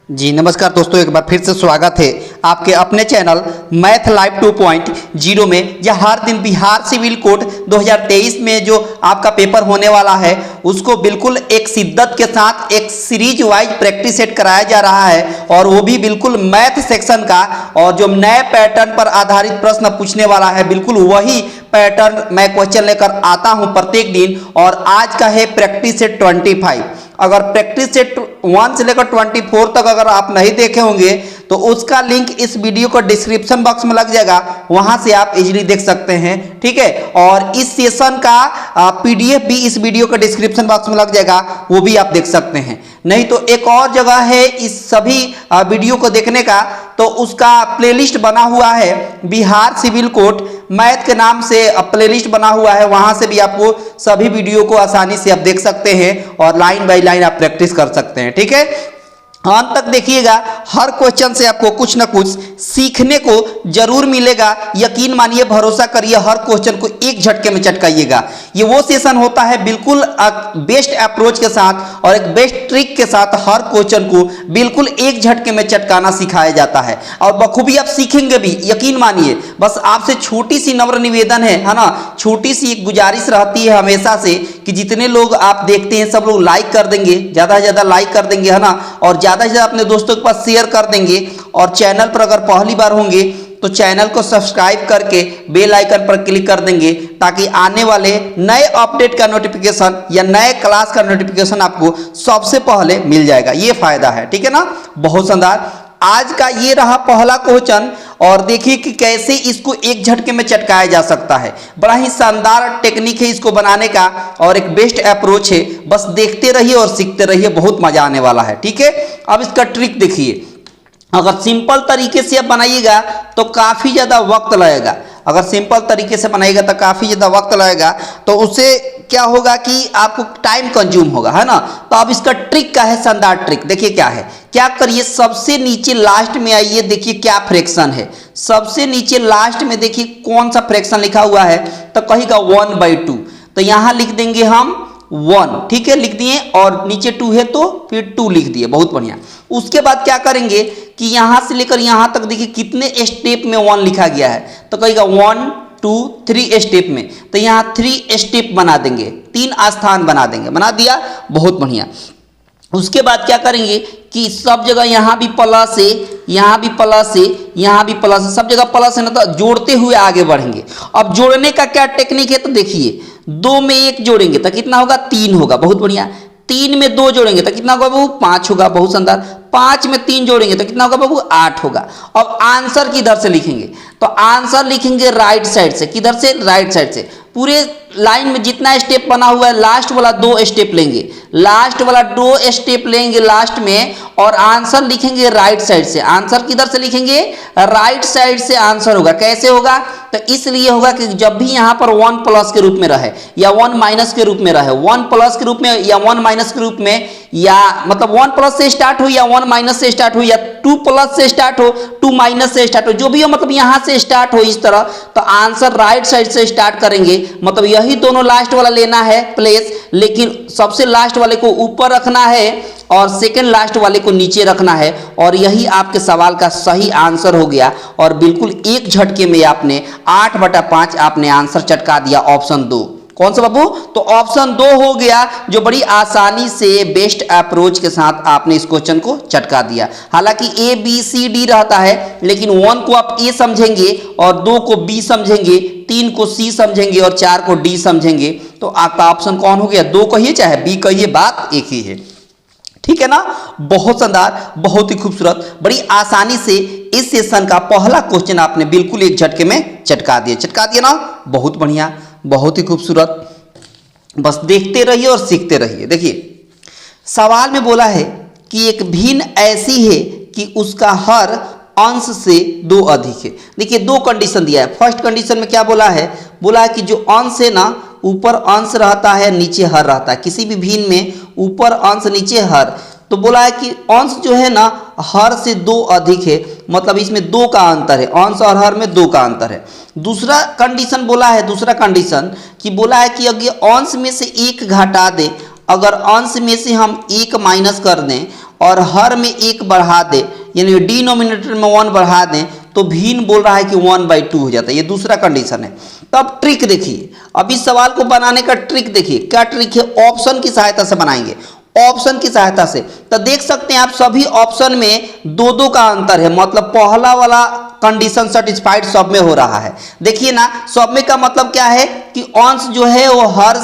जी नमस्कार दोस्तों, एक बार फिर से स्वागत है आपके अपने चैनल मैथ लाइव 2.0 में। यह हर दिन बिहार सिविल कोड 2023 में जो आपका पेपर होने वाला है उसको बिल्कुल एक शिद्दत के साथ एक सीरीज वाइज प्रैक्टिस सेट कराया जा रहा है, और वो भी बिल्कुल मैथ सेक्शन का। और जो नए पैटर्न पर आधारित प्रश्न पूछने वाला है, बिल्कुल वही पैटर्न मैं क्वेश्चन लेकर आता हूं प्रत्येक दिन। और आज का है प्रैक्टिस सेट 25। अगर प्रैक्टिस सेट 1 से लेकर 24 तक अगर आप नहीं देखे होंगे तो उसका लिंक इस वीडियो को डिस्क्रिप्शन बॉक्स में लग जाएगा, वहां से आप इजीली देख सकते हैं। ठीक है, और इस सेशन का पीडीएफ भी इस वीडियो के डिस्क्रिप्शन बॉक्स में लग जाएगा, वो भी आप देख सकते हैं। नहीं तो एक और जगह है इस सभी वीडियो को देखने का, तो उसका प्लेलिस्ट बना हुआ है बिहार सिविल कोड मैथ के नाम से प्लेलिस्ट बना हुआ है, वहां से भी आपको सभी वीडियो को आसानी से आप देख सकते हैं और लाइन बाय लाइन आप प्रैक्टिस कर सकते हैं। ठीक है, अंत तक देखिएगा, हर क्वेश्चन से आपको कुछ ना कुछ सीखने को जरूर मिलेगा। यकीन मानिए, भरोसा करिए, हर क्वेश्चन को एक झटके में चटकाइएगा। ये वो सेशन होता है बिल्कुल बेस्ट अप्रोच के साथ और एक बेस्ट ट्रिक के साथ हर क्वेश्चन को बिल्कुल एक झटके में चटकाना सिखाया जाता है, और बखूबी आप सीखेंगे भी, यकीन मानिए। बस आपसे छोटी सी नम्र निवेदन है ना, छोटी सी एक गुजारिश रहती है हमेशा से कि जितने लोग आप देखते हैं सब लोग लाइक कर देंगे, ज्यादा से ज्यादा लाइक कर देंगे, है ना, और ज्यादा से ज्यादा अपने दोस्तों के पास शेयर कर देंगे। और चैनल पर अगर पहली बार होंगे तो चैनल को सब्सक्राइब करके बेल आइकन पर क्लिक कर देंगे, ताकि आने वाले नए अपडेट का नोटिफिकेशन या नए क्लास का नोटिफिकेशन आपको सबसे पहले मिल जाएगा। ये फायदा है, ठीक है ना। बहुत शानदार, आज का ये रहा पहला क्वेश्चन, और देखिए कि कैसे इसको एक झटके में चटकाया जा सकता है। बड़ा ही शानदार टेक्निक है इसको बनाने का, और एक बेस्ट अप्रोच है। बस देखते रहिए और सीखते रहिए, बहुत मजा आने वाला है। ठीक है, अब इसका ट्रिक देखिए। अगर सिंपल तरीके से आप बनाइएगा तो काफी ज्यादा वक्त लगेगा। अगर सिंपल तरीके से बनाइएगा तो काफी ज्यादा वक्त लगेगा, तो उससे क्या होगा कि आपको टाइम कंज्यूम होगा, है ना। तो अब इसका ट्रिक का है, शानदार ट्रिक। देखिए क्या है, क्या करिए, सबसे नीचे लास्ट में आइए, देखिए क्या फ्रैक्शन है। सबसे नीचे लास्ट में देखिए कौन सा फ्रैक्शन लिखा हुआ है, तो कहेगा 1/2। तो यहां लिख देंगे हम 1, ठीक है, लिख दिए, और नीचे 2 है तो फिर 2 लिख दिए। बहुत बढ़िया। उसके बाद क्या करेंगे कि यहां से लेकर यहां तक देखिए कितने स्टेप में 1 लिखा गया है, तो कहेगा 1 2 3 स्टेप में, तो यहां 3 स्टेप बना देंगे, 3 स्थान बना देंगे। बना दिया, बहुत बढ़िया। उसके बाद क्या करेंगे कि सब जगह यहां भी प्लस है, यहां भी प्लस है, यहां भी प्लस है, सब जगह प्लस है ना, तो जोड़ते हुए आगे बढ़ेंगे। अब जोड़ने का क्या टेक्निक है, तो देखिए 2 में 1 जोड़ेंगे तो कितना होगा, 3 होगा। बहुत बढ़िया। 3 में 2 जोड़ेंगे तो कितना होगा बाबू, 5 होगा। बहुत शानदार। 5 में 3 जोड़ेंगे तो कितना होगा बाबू, 8 होगा। अब आंसर किधर से लिखेंगे, तो आंसर लिखेंगे राइट साइड से। किधर से, राइट साइड से। पूरे लाइन में जितना स्टेप बना हुआ है, लास्ट वाला 2 स्टेप लेंगे, लास्ट वाला 2 स्टेप लेंगे लास्ट में, और आंसर लिखेंगे राइट साइड से। आंसर किधर से लिखेंगे, राइट साइड से आंसर होगा। कैसे होगा, तो इसलिए होगा कि जब भी यहां पर 1 प्लस के रूप में रहे या 1 माइनस के रूप में रहे, 1 प्लस के रूप में या 1 माइनस के रूप में, या मतलब 1 प्लस से स्टार्ट हो या 1 माइनस से स्टार्ट हो, या 2 प्लस से स्टार्ट हो 2 माइनस से स्टार्ट हो, जो भी हो, मतलब यहां से स्टार्ट हो इस तरह, तो आंसर राइट साइड से स्टार्ट करेंगे। मतलब यही दोनों लास्ट वाला लेना है प्लेस, लेकिन सबसे लास्ट वाले को ऊपर रखना है और सेकंड लास्ट वाले को नीचे रखना है, और यही आपके सवाल का सही आंसर हो गया। और बिल्कुल एक झटके में आपने 8/5 आपने आंसर चटका दिया, ऑप्शन 2। कौन सा बाबू, तो ऑप्शन 2 हो गया, जो बड़ी आसानी से बेस्ट अप्रोच के साथ आपने इस क्वेश्चन को चटका दिया। हालांकि ABCD रहता है, लेकिन 1 को आप A समझेंगे और 2 को B समझेंगे, 3 को C समझेंगे और 4 को D समझेंगे, तो आपका ऑप्शन कौन हो गया, 2 कहिए चाहे B कहिए, बात एक ही है। ठीक है ना। बहुत शानदार, बहुत ही खूबसूरत, बड़ी आसानी से इस सेशन का पहला क्वेश्चन आपने बिल्कुल एक झटके में चटका दिया ना। बहुत बढ़िया, बहुत ही खूबसूरत। बस देखते रहिए और सीखते रहिए। देखिए सवाल में बोला है कि एक भिन्न ऐसी है कि उसका हर अंश से 2 अधिक है। देखिए 2 कंडीशन दिया है। फर्स्ट कंडीशन में क्या बोला है, बोला है कि जो अंश है ना, ऊपर अंश रहता है नीचे हर रहता है। किसी भी भिन्न में ऊपर अंश नीचे हर, तो बोला है कि अंश जो है ना हर से 2 अधिक है, मतलब इसमें 2 का अंतर है, अंश और हर में 2 का अंतर है। दूसरा कंडीशन बोला है, दूसरा कंडीशन कि बोला है कि अगर अंश में से 1 घटा दें, अगर अंश में से हम 1 माइनस कर दें और हर में 1 बढ़ा दें, यानी डिनोमिनेटर में 1 बढ़ा दें, तो भिन्न बोल रहा है कि 1/2 हो जाता है। ये दूसरा कंडीशन है। तब ट्रिक देखिए, अब इस सवाल को बनाने का ट्रिक देखिए, क्या ट्रिक है, ऑप्शन की सहायता से बनाएंगे, ऑप्शन की सहायता से। तो देख सकते हैं आप सभी ऑप्शन में 2-2 का अंतर है, मतलब पहला वाला कंडीशन सेटिस्फाइड सब में हो रहा है। देखिए ना, सब में का मतलब क्या है कि अंश जो है वो हर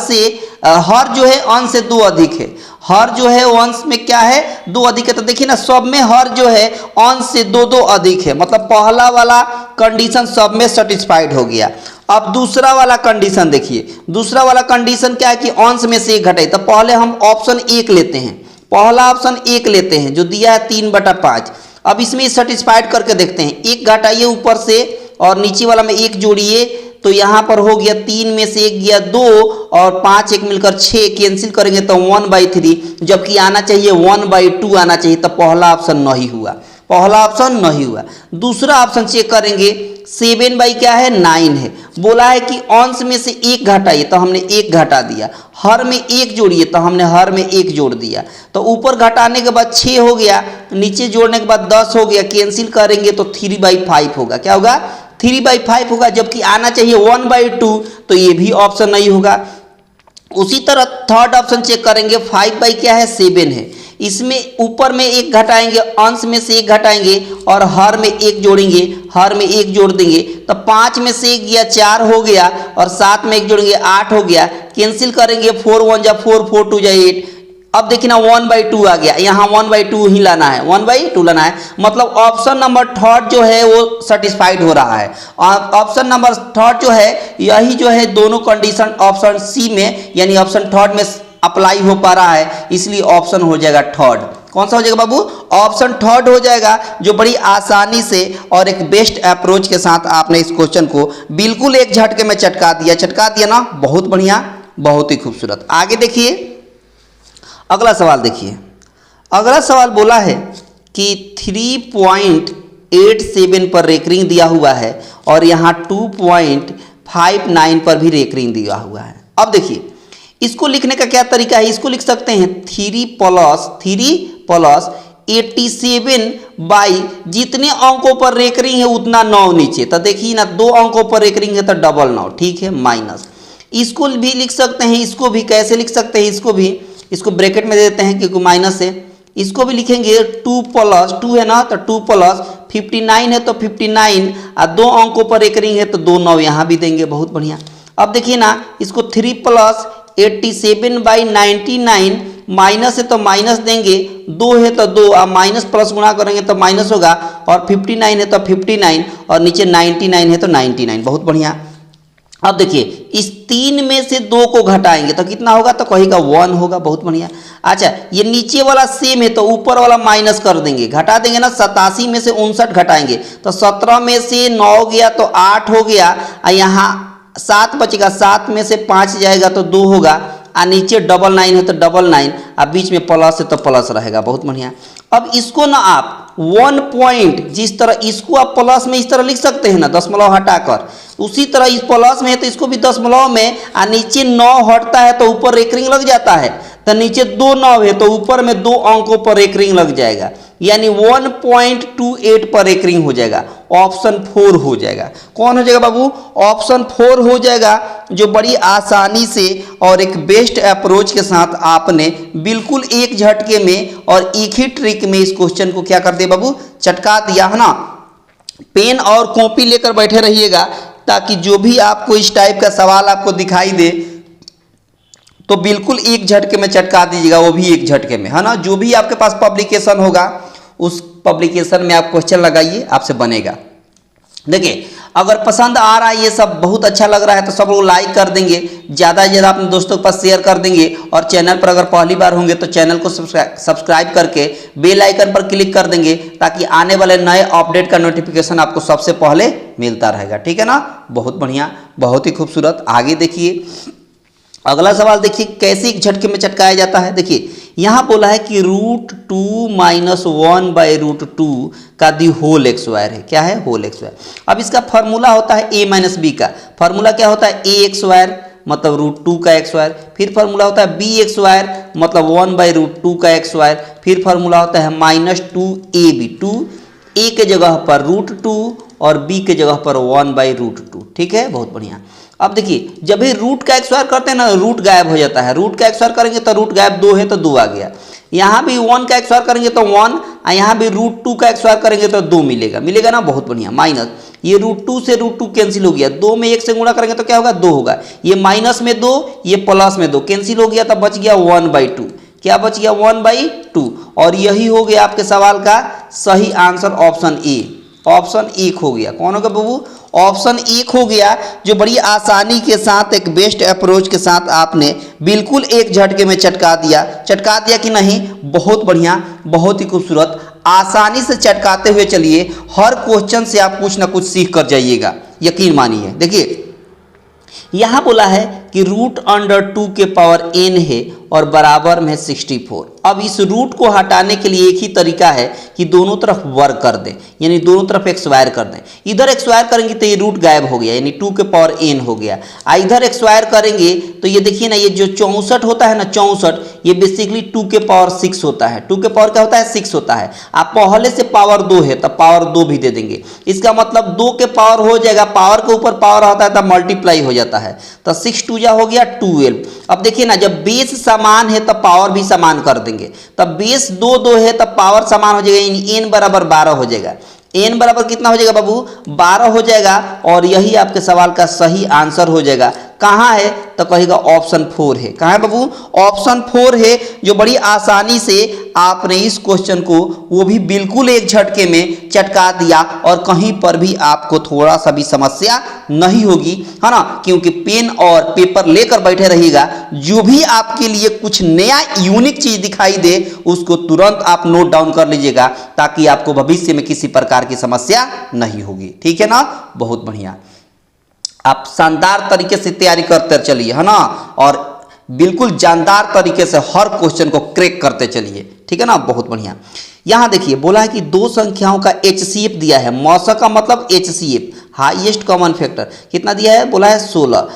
जो है अंश से 2 अधिक है, हर जो है वो अंश में क्या है 2 अधिक है। तो देखिए ना, सब में हर जो है अंश से 2-2 अधिक है, मतलब पहला वाला कंडीशन सब में सेटिस्फाइड हो गया। अब दूसरा वाला कंडीशन देखिए, दूसरा वाला कंडीशन क्या है कि अंश में से 1 घटाए। तो पहले हम ऑप्शन 1 लेते हैं, पहला ऑप्शन 1 लेते हैं जो दिया है 3/5। अब इसमें सेटिस्फाइड करके देखते हैं, 1 घटाइए ऊपर से और नीचे वाला में 1 जोड़िए, तो यहाँ पर हो गया 3 में से 1 गया 2 और 5 1 मिलकर 6, कैंसिल करेंगे तो 1/3, जबकि आना चाहिए 1/2 आना चाहिए। तो पहला ऑप्शन नहीं हुआ, पहला ऑप्शन नहीं हुआ। दूसरा ऑप्शन चेक करेंगे, 7 क्या है 9 है, बोला है कि अंश में से 1 घटाइए, तो हमने 1 घटा दिया, हर में 1 जोड़िए, तो हमने हर में 1 जोड़ दिया। तो ऊपर घटाने के बाद 6 हो गया, नीचे जोड़ने के बाद 10 हो गया, कैंसिल करेंगे तो 3/5 होगा। क्या होगा, 3/5 होगा, जबकि आना चाहिए 1/2, तो ये भी ऑप्शन नहीं होगा। उसी तरह थर्ड ऑप्शन चेक करेंगे, 5 क्या है 7 है, इसमें ऊपर में 1 घटाएंगे, अंश में से 1 घटाएंगे और हर में 1 जोड़ेंगे, हर में 1 जोड़ देंगे, तो 5 में से 1 गया 4 हो गया और 7 में 1 जोड़ेंगे 8 हो गया, कैंसिल करेंगे 4 1 जा 4, 4 2 जा 8। अब देखिए ना 1/2 आ गया, यहाँ 1/2 ही लाना है, 1/2 लाना है, मतलब ऑप्शन नंबर थर्ड जो है वो सेटिस्फाइड हो रहा है। ऑप्शन नंबर थर्ड जो है, यही जो है दोनों कंडीशन ऑप्शन सी में यानी ऑप्शन थर्ड में अप्लाई हो पा रहा है, इसलिए ऑप्शन हो जाएगा थर्ड। कौन सा हो जाएगा बाबू, ऑप्शन थर्ड हो जाएगा, जो बड़ी आसानी से और एक बेस्ट अप्रोच के साथ आपने इस क्वेश्चन को बिल्कुल एक झटके में चटका दिया ना, बहुत बढ़िया, बहुत ही खूबसूरत। आगे देखिए, अगला सवाल देखिए, अगला सवाल बोला है कि 3.87 पर रेकरिंग दिया हुआ है और यहाँ 2.59 पर भी रेकरिंग दिया हुआ है। अब देखिए, इसको लिखने का क्या तरीका है, इसको लिख सकते हैं 3 प्लस 87 बाई जितने अंकों पर रेकरिंग है उतना 9 नीचे। तो देखिए ना, 2 अंकों पर रेकरिंग है तो 9, ठीक है, माइनस। इसको भी लिख सकते हैं, इसको भी कैसे लिख सकते हैं, इसको ब्रैकेट में दे देते हैं क्योंकि माइनस है। इसको भी लिखेंगे 2 प्लस 2 है ना, तो 2 प्लस 59 है तो 59 और 2 अंकों पर रेकरिंग है तो 2 9 यहाँ भी देंगे, बहुत बढ़िया। अब देखिए ना, इसको 3 प्लस 87/99 माइनस है तो माइनस देंगे, 2 है तो 2 और माइनस प्लस गुणा करेंगे तो माइनस होगा, और 59 है तो 59 और नीचे 99 है तो 99, बहुत बढ़िया। अब देखिए, इस 3 में से 2 को घटाएंगे तो कितना होगा, तो कहेगा 1 होगा, बहुत बढ़िया। अच्छा, ये नीचे वाला सेम है तो ऊपर वाला माइनस कर देंगे, घटा देंगे ना, 87 में से 59 घटाएंगे तो 17 में से 9 गया तो 8 हो गया, और यहाँ 7 बचेगा, 7 में से 5 जाएगा तो 2 होगा, और नीचे 99 है तो 99 और बीच में प्लस है तो प्लस रहेगा, बहुत बढ़िया। अब इसको ना आप 1 पॉइंट, जिस तरह इसको आप प्लस में इस तरह लिख सकते हैं ना, दशमलव हटाकर, उसी तरह इस प्लस में है तो इसको भी दशमलव में, और नीचे 9 हटता है तो ऊपर रेकरिंग लग जाता है, तो नीचे 2 9 है तो ऊपर में 2 अंकों पर रेकरिंग लग जाएगा, यानी 1.28 पर रेकरिंग हो जाएगा, ऑप्शन 4 हो जाएगा। कौन हो जाएगा बाबू, ऑप्शन 4 हो जाएगा, जो बड़ी आसानी से और एक बेस्ट अप्रोच के साथ आपने बिल्कुल एक झटके में और एक ही ट्रिक में इस क्वेश्चन को क्या कर दिया बाबू, चटका दिया है ना। पेन और कॉपी लेकर बैठे रहिएगा, ताकि जो भी आपको इस टाइप का सवाल आपको दिखाई दे तो बिल्कुल एक झटके में चटका दीजिएगा, वो भी एक झटके में, है ना। जो भी आपके पास पब्लिकेशन होगा उस पब्लिकेशन में आप क्वेश्चन लगाइए, आपसे बनेगा। देखिए, अगर पसंद आ रहा है, ये सब बहुत अच्छा लग रहा है, तो सब लोग लाइक कर देंगे, ज़्यादा से ज़्यादा अपने दोस्तों के पास शेयर कर देंगे, और चैनल पर अगर पहली बार होंगे तो चैनल को सब्सक्राइब करके बेल आइकन पर क्लिक कर देंगे, ताकि आने वाले नए अपडेट का नोटिफिकेशन आपको सबसे पहले मिलता रहेगा, ठीक है ना। बहुत बढ़िया, बहुत ही खूबसूरत। आगे देखिए, अगला सवाल देखिए कैसे एक झटके में चटकाया जाता है। देखिए यहाँ बोला है कि √2 - 1/√2 का दी होल एक्स वायर है। क्या है? Whole x wire. अब इसका फॉर्मूला होता है a - b का। फॉर्मूला क्या होता है? a एक्स वायर मतलब √2 का एक्स वायर। फिर फॉर्मूला होता है b एक्स वायर मतलब 1/√2 का एक्स वायर। फिर फॉर्मूला होता है -2ab, 2a के जगह पर √2 और b के जगह पर 1/√2। ठीक है, बहुत बढ़िया। अब देखिए जब भी रूट का एक्स वायर करते हैं ना, रूट गायब हो जाता है। रूट का एक्स वायर करेंगे तो रूट गायब 2 है तो 2 आ गया। यहाँ भी 1 का एक्स वायर करेंगे तो 1, और यहाँ भी √2 का एक्स वायर करेंगे तो 2 मिलेगा ना, बहुत बढ़िया। माइनस ये √2 से √2 कैंसिल हो गया, 2 में 1 से गुणा करेंगे तो क्या होगा? 2 होगा। ये माइनस में 2, ये प्लस में 2 कैंसिल हो गया, तब बच गया 1/2। क्या बच गया? 1/2। और यही हो गया आपके सवाल का सही आंसर, ऑप्शन ए। ऑप्शन 1 हो गया। कौन होगा बाबू? ऑप्शन 1 हो गया, जो बड़ी आसानी के साथ एक बेस्ट अप्रोच के साथ आपने बिल्कुल एक झटके में चटका दिया कि नहीं? बहुत बढ़िया, बहुत ही खूबसूरत। आसानी से चटकाते हुए चलिए, हर क्वेश्चन से आप कुछ ना कुछ सीख कर जाइएगा, यकीन मानिए। देखिए यहाँ बोला है कि √2 के पावर n है और बराबर में 64। अब इस रूट को हटाने के लिए एक ही तरीका है कि दोनों तरफ वर्ग कर दें, यानी दोनों तरफ एक स्क्वायर कर दें। इधर एक स्क्वायर करेंगे तो ये रूट गायब हो गया, यानी 2 के पावर n हो गया। इधर एक स्क्वायर करेंगे तो ये देखिए ना, ये जो 64 होता है ना, 64, ये बेसिकली 2 के पावर 6 होता है। 2 के पावर क्या होता है? 6 होता है। आप पहले से पावर 2 है तो पावर 2 भी दे देंगे। इसका मतलब 2 के पावर हो जाएगा, पावर के ऊपर पावर आता है तो मल्टीप्लाई हो जाता है, तो 6 2 हो गया 12। अब देखिए ना, जब बेस समान है तब पावर भी समान कर देंगे। तब बेस 2 2 है तब पावर समान हो जाएगा, n बराबर 12 हो जाएगा। n बराबर कितना हो जाएगा बाबू? 12 हो जाएगा। और यही आपके सवाल का सही आंसर हो जाएगा। कहाँ है? तो कहेगा ऑप्शन 4 है। कहाँ है बाबू? ऑप्शन 4 है, जो बड़ी आसानी से आपने इस क्वेश्चन को वो भी बिल्कुल एक झटके में चटका दिया, और कहीं पर भी आपको थोड़ा सा भी समस्या नहीं होगी, है ना, क्योंकि पेन और पेपर लेकर बैठे रहिएगा। जो भी आपके लिए कुछ नया यूनिक चीज दिखाई दे उसको तुरंत आप नोट डाउन कर लीजिएगा, ताकि आपको भविष्य में किसी प्रकार की समस्या नहीं होगी। ठीक है ना, बहुत बढ़िया। आप शानदार तरीके से तैयारी करते चलिए, है ना, और बिल्कुल जानदार तरीके से हर क्वेश्चन को क्रैक करते चलिए। ठीक है ना, बहुत बढ़िया। यहाँ देखिए बोला है कि दो संख्याओं का HCF दिया है। मौसा का मतलब HCF, हाईएस्ट कॉमन फैक्टर, कितना दिया है? बोला है 16।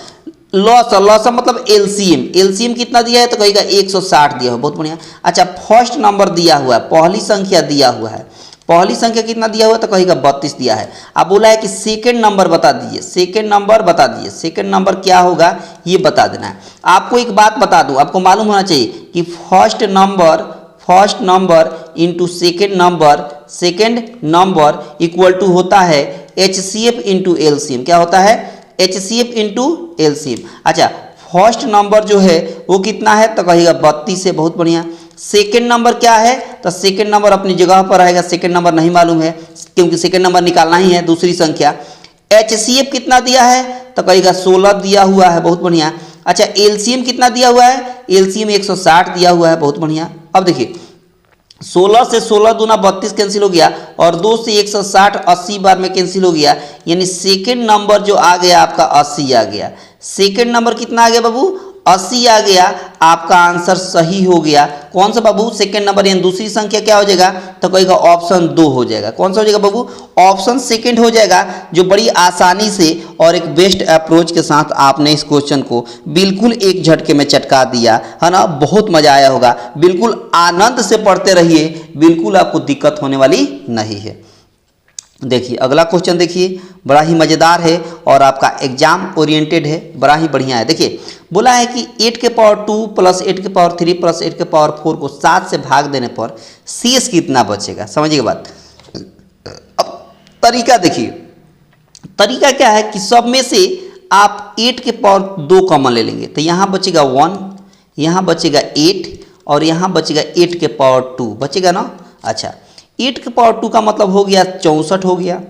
लॉसा मतलब LCM कितना दिया है? तो कहेगा 160 दिया है। बहुत बढ़िया। अच्छा, फर्स्ट नंबर दिया हुआ है, पहली संख्या दिया हुआ है। पहली संख्या कितना दिया हुआ है? तो कहेगा 32 दिया है। अब बोला है कि सेकंड नंबर बता दीजिए। सेकंड नंबर क्या होगा ये बता देना है। आपको एक बात बता दूं, आपको मालूम होना चाहिए कि first number into second number equal to होता है HCF इंटू LCM। क्या होता है? HCF into LCM। अच्छा, फर्स्ट नंबर जो है वो कितना है? तो कहेगा 32 है। बहुत बढ़िया। सेकंड नंबर क्या है? तो सेकंड नंबर अपनी जगह पर रहेगा। सेकंड नंबर नहीं मालूम है, क्योंकि सेकंड नंबर निकालना ही है, दूसरी संख्या। HCF कितना दिया है? तो कहेगा 16 दिया हुआ है। बहुत बढ़िया। अच्छा, LCM कितना दिया हुआ है? LCM 160 दिया हुआ है। बहुत बढ़िया। अब देखिए 16 से 16 दूना 32 कैंसिल हो गया, और 2 से 160 80 बार में कैंसिल हो गया, यानी सेकंड नंबर जो आ गया आपका 80 आ गया। सेकंड नंबर कितना आ गया बाबू? 80 आ गया। आपका आंसर सही हो गया। कौन सा बाबू? सेकंड नंबर, यानी दूसरी संख्या क्या हो जाएगा? तो कहेगा ऑप्शन 2 हो जाएगा। कौन सा हो जाएगा बाबू? ऑप्शन सेकंड हो जाएगा, जो बड़ी आसानी से और एक बेस्ट अप्रोच के साथ आपने इस क्वेश्चन को बिल्कुल एक झटके में चटका दिया, है ना। बहुत मजा आया होगा। बिल्कुल आनंद से पढ़ते रहिए, बिल्कुल आपको दिक्कत होने वाली नहीं है। देखिए अगला क्वेश्चन देखिए, बड़ा ही मज़ेदार है और आपका एग्जाम ओरिएंटेड है, बड़ा ही बढ़िया है। देखिए बोला है कि 8 के पावर 2 प्लस 8 के पावर 3 प्लस 8 के पावर 4 को 7 से भाग देने पर शेष कितना बचेगा? समझिएगा बात। अब तरीका देखिए, तरीका क्या है कि सब में से आप 8 के पावर 2 कॉमन ले लेंगे, तो यहाँ बचेगा 1, यहाँ बचेगा 8, और यहाँ बचेगा 8 के पावर 2 बचेगा ना। अच्छा, 8 के पावर 2 का मतलब हो गया 64 हो गया।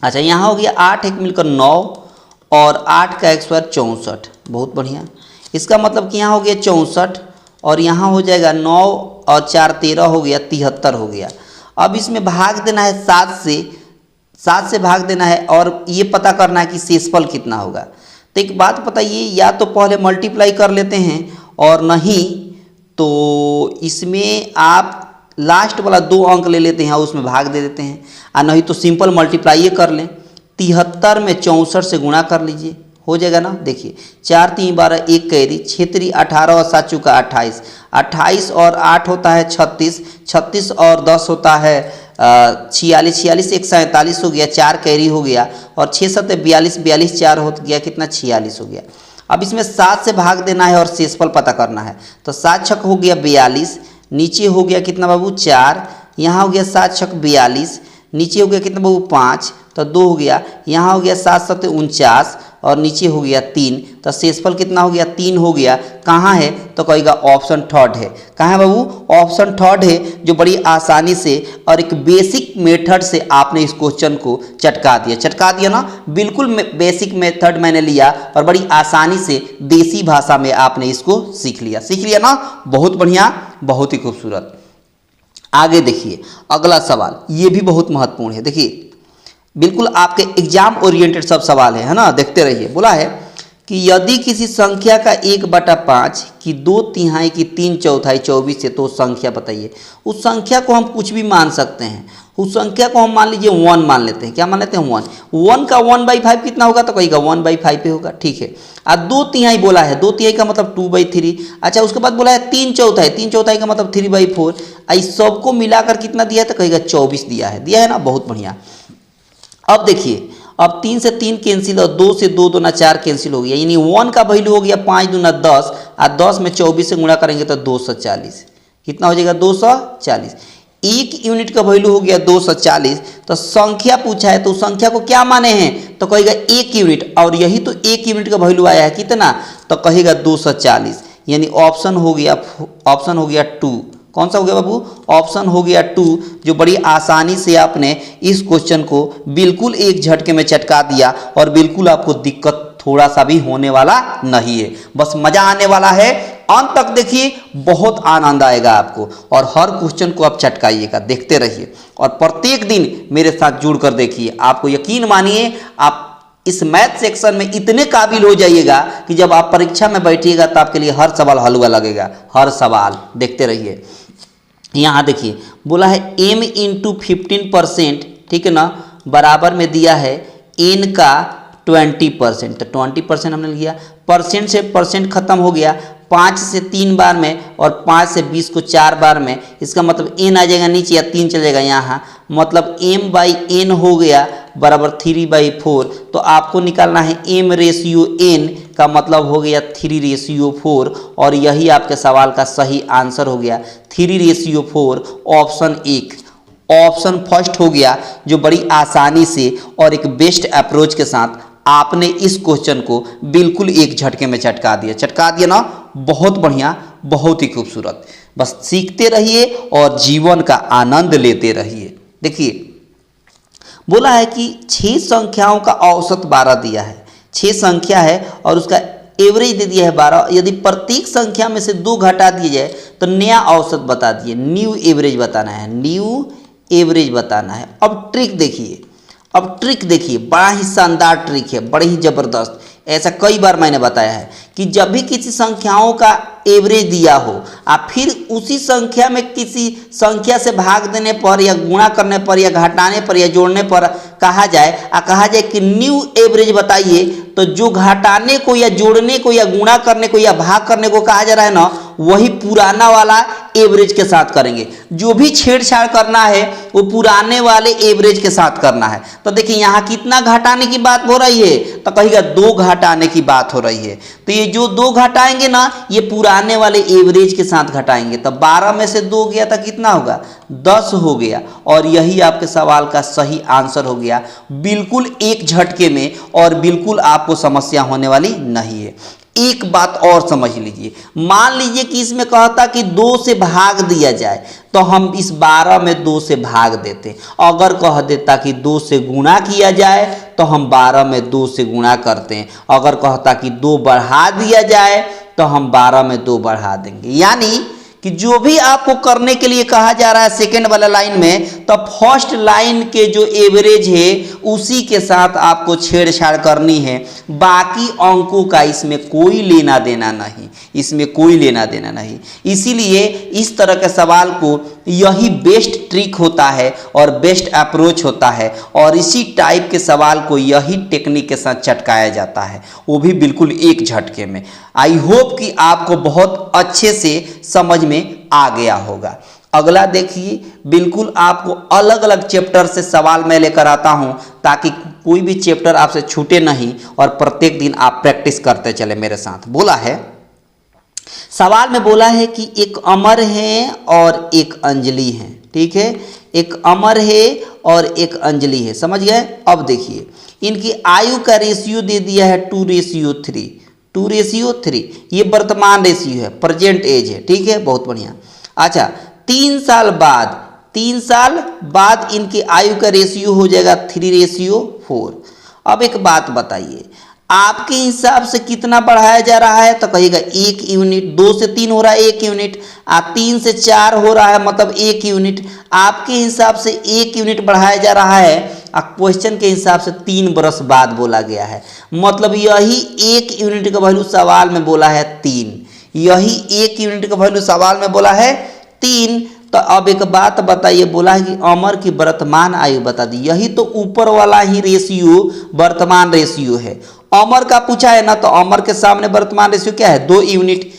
अच्छा, यहाँ हो गया 8 एक मिलकर 9, और 8 का एक स्क्वायर 64। बहुत बढ़िया। इसका मतलब कि यहाँ हो गया 64, और यहाँ हो जाएगा 9 और 4 13 हो गया, 73 हो गया। अब इसमें भाग देना है 7 से भाग देना है, और ये पता करना है कि शेषफल कितना होगा। तो तो एक बात बताइए, या तो पहले मल्टीप्लाई कर लेते हैं और नहीं तो इसमें आप लास्ट वाला 2 अंक ले लेते हैं और उसमें भाग दे देते हैं, और नहीं तो सिंपल मल्टीप्लाई कर लें। 73 में 64 से गुणा कर लीजिए, हो जाएगा ना। देखिए 4 3 12 1 कैरी, 6 3 18 और 7 चौका 28, 28 और 8 होता है 36, 36 और 10 होता है 46, 46 1 47 हो गया, 4 कैरी हो गया, और 6 7 42, 42 4 हो गया, कितना 46 हो गया। अब इसमें 7 से भाग देना है और शेषफल पता करना है। तो 7 छक हो गया 42, नीचे हो गया कितना बाबू 4, यहाँ हो गया 7 छक 42, नीचे हो गया कितना बाबू 5, तो 2 हो गया, यहाँ हो गया 7 7 49 और नीचे हो गया 3, तो शेषफल कितना हो गया 3 हो गया। कहाँ है तो कहेगा ऑप्शन थर्ड है। कहाँ है बाबू, ऑप्शन थर्ड है, जो बड़ी आसानी से और एक बेसिक मेथड से आपने इस क्वेश्चन को चटका दिया ना। बिल्कुल बेसिक मेथड मैंने लिया और बड़ी आसानी से देसी भाषा में आपने इसको सीख लिया ना। बहुत बढ़िया, बहुत ही खूबसूरत। आगे देखिए अगला सवाल, ये भी बहुत महत्वपूर्ण है। देखिए बिल्कुल आपके एग्जाम ओरिएंटेड सब सवाल है ना, देखते रहिए। बोला है कि यदि किसी संख्या का 1/5 की 2/3 की 3/4 24 है तो संख्या बताइए। उस संख्या को हम कुछ भी मान सकते हैं। उस संख्या को हम मान लीजिए 1 मान लेते हैं। क्या मान लेते हैं 1। 1 का 1/5 कितना होगा तो कहेगा 1/5 पे होगा, ठीक है। और 2/3 बोला है, 2/3 का मतलब 2/3। अच्छा उसके बाद बोला है 3/4, 3/4 का मतलब 3/4। इस सबको मिलाकर कितना दिया है तो कहेगा 24 दिया है ना। बहुत बढ़िया। अब देखिए, अब 3 से 3 कैंसिल और 2 से 2 दूना 4 कैंसिल हो गया, यानी 1 का वैल्यू हो गया 5 दूना 10, और 10 में 24 से गुणा करेंगे तो 240। कितना हो जाएगा 240। 1 यूनिट का वैल्यू हो गया 240। तो संख्या पूछा है तो संख्या को क्या माने हैं तो कहेगा 1 यूनिट, और यही तो 1 यूनिट का वैल्यू आया है कितना तो कहेगा 240, यानी ऑप्शन हो गया 2। कौन सा हो गया बाबू, ऑप्शन हो गया 2, जो बड़ी आसानी से आपने इस क्वेश्चन को बिल्कुल एक झटके में चटका दिया और बिल्कुल आपको दिक्कत थोड़ा सा भी होने वाला नहीं है, बस मजा आने वाला है। अंत तक देखिए, बहुत आनंद आएगा आपको, और हर क्वेश्चन को आप चटकाइएगा, देखते रहिए और प्रत्येक दिन मेरे साथ जुड़ कर देखिए। आपको यकीन मानिए आप इस मैथ सेक्शन में इतने काबिल हो जाइएगा कि जब आप परीक्षा में बैठिएगा तो आपके लिए हर सवाल हलवा लगेगा, हर सवाल। देखते रहिए। यहाँ देखिए बोला है m × 15%, ठीक है ना, बराबर में दिया है n का 20%। तो 20% हमने लिया, परसेंट से परसेंट खत्म हो गया, 5 से 3 बार में और 5 से 20 को 4 बार में, इसका मतलब n आ जाएगा नीचे या 3 चल जाएगा यहाँ, मतलब m/n हो गया बराबर 3/4। तो आपको निकालना है m/n का मतलब हो गया 3/4, और यही आपके सवाल का सही आंसर हो गया 3/4, ऑप्शन 1। ऑप्शन फर्स्ट हो गया, जो बड़ी आसानी से और एक बेस्ट अप्रोच के साथ आपने इस क्वेश्चन को बिल्कुल एक झटके में चटका दिया ना। बहुत बढ़िया, बहुत ही खूबसूरत। बस सीखते रहिए और जीवन का आनंद लेते रहिए। देखिए बोला है कि 6 संख्याओं का औसत 12 दिया है। 6 संख्या है और उसका एवरेज दे दिया है 12। यदि प्रत्येक संख्या में से 2 घटा दिया जाए तो नया औसत बता दिए, न्यू एवरेज बताना है, न्यू एवरेज बताना है। अब ट्रिक देखिए, बड़ा ही शानदार ट्रिक है, बड़ी ही जबरदस्त। ऐसा कई बार मैंने बताया है कि जब भी किसी संख्याओं का एवरेज दिया हो, आप फिर उसी संख्या में किसी संख्या से भाग देने पर या गुणा करने पर या घटाने पर या जोड़ने पर कहा जाए कि न्यू एवरेज बताइए, तो जो घटाने को या जोड़ने को या गुणा करने को या भाग करने को कहा जा रहा है ना, वही पुराना वाला एवरेज के साथ करेंगे। जो भी छेड़छाड़ करना है वो पुराने वाले एवरेज के साथ करना है। तो देखिए यहाँ कितना घटाने की बात हो रही है तो कहिएगा 2 घटाने की बात हो रही है। तो ये जो 2 घटाएंगे ना, ये पुराने वाले एवरेज के साथ घटाएंगे। तो 12 में से 2 गया तो कितना होगा 10 हो गया, और यही आपके सवाल का सही आंसर हो गया, बिल्कुल एक झटके में, और बिल्कुल आपको समस्या होने वाली नहीं है। एक बात और समझ लीजिए, मान लीजिए कि इसमें कहता कि 2 से भाग दिया जाए, तो हम इस 12 में 2 से भाग देते। अगर कह देता कि 2 से गुणा किया जाए तो हम 12 में 2 से गुणा करते हैं। अगर कहता कि 2 बढ़ा दिया जाए तो हम 12 में 2 बढ़ा देंगे। यानी कि जो भी आपको करने के लिए कहा जा रहा है सेकंड वाला लाइन में, तो फर्स्ट लाइन के जो एवरेज है उसी के साथ आपको छेड़छाड़ करनी है। बाकी अंकों का इसमें कोई लेना देना नहीं, इसमें कोई लेना देना नहीं। इसीलिए इस तरह के सवाल को यही बेस्ट ट्रिक होता है और बेस्ट अप्रोच होता है, और इसी टाइप के सवाल को यही टेक्निक के साथ चटकाया जाता है, वो भी बिल्कुल एक झटके में। आई होप कि आपको बहुत अच्छे से समझ में आ गया होगा। अगला देखिए, बिल्कुल आपको अलग अलग चैप्टर से सवाल मैं लेकर आता हूं ताकि कोई भी चैप्टर आपसे छूटे नहीं और प्रत्येक दिन आप प्रैक्टिस करते चले मेरे साथ। बोला है सवाल में, बोला है कि एक अमर है और एक अंजलि है। ठीक है, एक अमर है और एक अंजलि है, समझ गए। अब देखिए इनकी आयु का रेशियो दे दिया है 2:3, 2:3, ये वर्तमान रेशियो है, प्रेजेंट एज है। ठीक है, बहुत बढ़िया। अच्छा, 3 साल बाद इनकी आयु का रेशियो हो जाएगा 3:4। अब एक बात बताइए, आपके हिसाब से कितना बढ़ाया जा रहा है? तो कहिएगा 1 यूनिट। 2 से 3 हो रहा है 1 यूनिट, 3 से 4 हो रहा है मतलब 1 यूनिट। आपके हिसाब से 1 यूनिट बढ़ाया जा रहा है, क्वेश्चन के हिसाब से 3 बरस बाद बोला गया है, मतलब यही 1 यूनिट का वैल्यू सवाल में बोला है 3, यही 1 यूनिट का वैल्यू सवाल में बोला है 3। तो अब एक बात बताइए, बोला है कि अमर की वर्तमान आयु बता दी, यही तो ऊपर वाला ही रेशियो वर्तमान रेशियो है। अमर का पूछा है ना, तो अमर के सामने वर्तमान रेशियो क्या है? 2 यूनिट,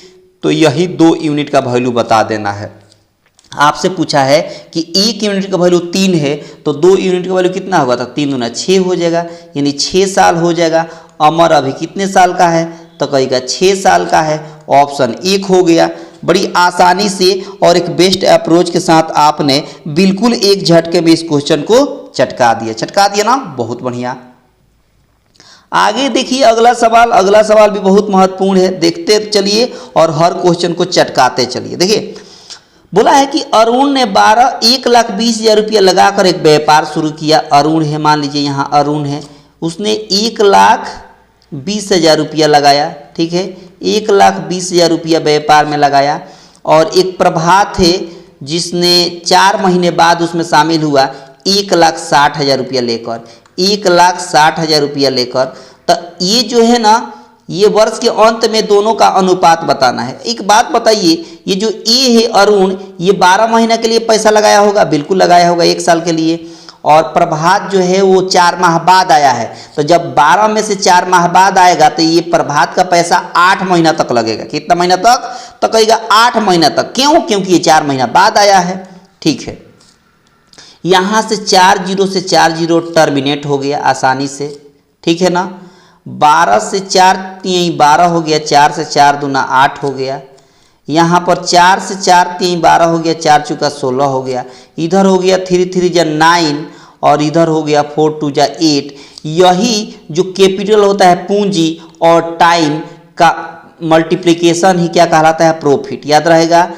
तो यही 2 यूनिट का वैल्यू बता देना है। आपसे पूछा है कि 1 यूनिट का वैल्यू 3 है, तो 2 यूनिट का वैल्यू कितना होगा? तो 3 दूना 6 हो जाएगा, यानी 6 साल हो जाएगा। अमर अभी कितने साल का है? तो कहेगा 6 साल का है। ऑप्शन 1 हो गया। बड़ी आसानी से और एक बेस्ट अप्रोच के साथ आपने बिल्कुल एक झटके में इस क्वेश्चन को चटका दिया ना, बहुत बढ़िया। आगे देखिए अगला सवाल भी बहुत महत्वपूर्ण है, देखते चलिए और हर क्वेश्चन को चटकाते चलिए। देखिए बोला है कि अरुण ने 1,20,000 रुपया लगाकर एक व्यापार शुरू किया। अरुण है, मान लीजिए यहाँ अरुण है, उसने 1,20,000 रुपया लगाया। ठीक है, 1,20,000 रुपया व्यापार में लगाया। और एक प्रभात है जिसने 4 महीने बाद उसमें शामिल हुआ 1,60,000 रुपया लेकर, 1,60,000 रुपया लेकर। तो ये जो है ना, ये वर्ष के अंत में दोनों का अनुपात बताना है। एक बात बताइए, ये जो ए है अरुण, ये 12 महीने के लिए पैसा लगाया होगा, बिल्कुल लगाया होगा 1 साल के लिए। और प्रभात जो है वो 4 माह बाद आया है, तो जब 12 में से 4 माह बाद आएगा तो ये प्रभात का पैसा 8 महीना तक लगेगा। कितना महीना तक? तो कहेगा 8 महीना तक। क्यों? क्योंकि ये 4 महीना बाद आया है। ठीक है, यहाँ से 4 0 से 4 0 टर्मिनेट हो गया आसानी से। ठीक है ना, 12 से 4 3 12 हो गया, 4 से 4 दूना 8 हो गया। यहाँ पर 4 से 4 3 12 हो गया, 4 चुका 16 हो गया। इधर हो गया 3 3 जा 9 और इधर हो गया 4 2 जा 8। यही जो कैपिटल होता है पूंजी और टाइम का मल्टीप्लिकेशन ही क्या कहलाता है? प्रॉफिट। याद रहेगा,